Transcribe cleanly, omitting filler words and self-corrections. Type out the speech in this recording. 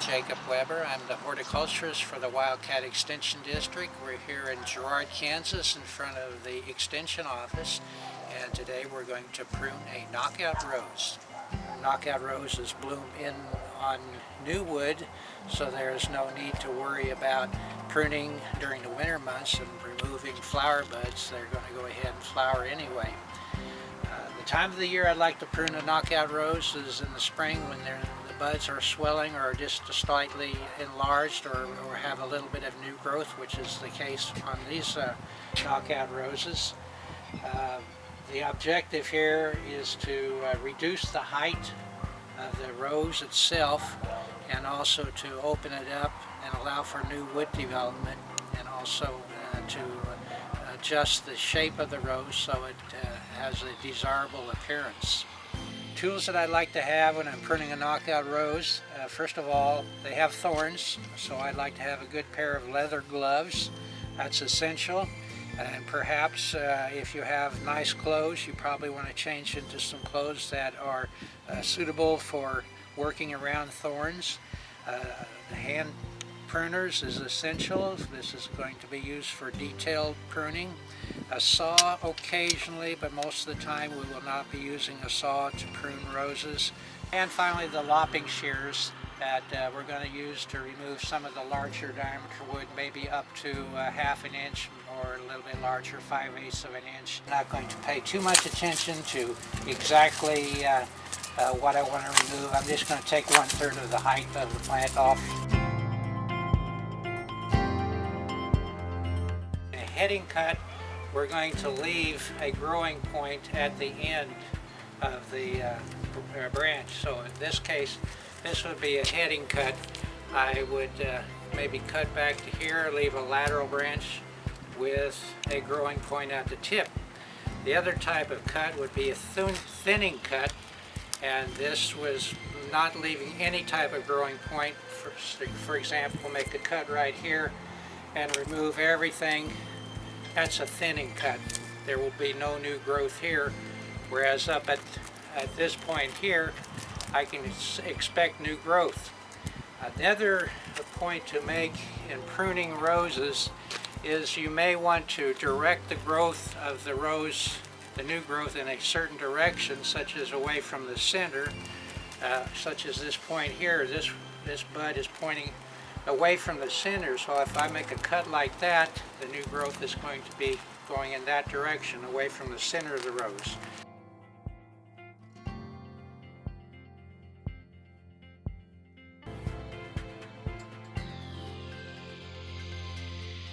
Jacob Weber. I'm the horticulturist for the Wildcat Extension District. We're here in Girard, Kansas in front of the Extension office, and today we're going to prune a knockout rose. Knockout roses bloom in on new wood, so there's no need to worry about pruning during the winter months and removing flower buds. They're going to go ahead and flower anyway. The time of the year I'd like to prune a knockout rose is in the spring when the buds are swelling or just slightly enlarged or have a little bit of new growth, which is the case on these knockout roses. The objective here is to reduce the height of the rose itself and also to open it up and allow for new wood development, and also to adjust the shape of the rose so it has a desirable appearance. Tools that I like to have when I'm pruning a knockout rose, first of all, they have thorns, so I'd like to have a good pair of leather gloves. That's essential. And perhaps if you have nice clothes, you probably want to change into some clothes that are suitable for working around thorns. The hand pruners is essential. This is going to be used for detailed pruning. A saw occasionally, but most of the time we will not be using a saw to prune roses. And finally, the lopping shears that we're going to use to remove some of the larger diameter wood, maybe up to ½ an inch or a little bit larger, 5/8 of an inch. I'm not going to pay too much attention to exactly what I want to remove. I'm just going to take 1/3 of the height of the plant off. In a heading cut, we're going to leave a growing point at the end of the branch. So in this case, this would be a heading cut. I would maybe cut back to here, leave a lateral branch with a growing point at the tip. The other type of cut would be a thinning cut, and this was not leaving any type of growing point. For example, make a cut right here and remove everything. That's a thinning cut. There will be no new growth here, whereas up at this point here, I can expect new growth. Another point to make in pruning roses is you may want to direct the growth of the rose, the new growth, in a certain direction, such as away from the center, such as this point here. This bud is pointing away from the center, so if I make a cut like that, the new growth is going to be going in that direction, away from the center of the rose.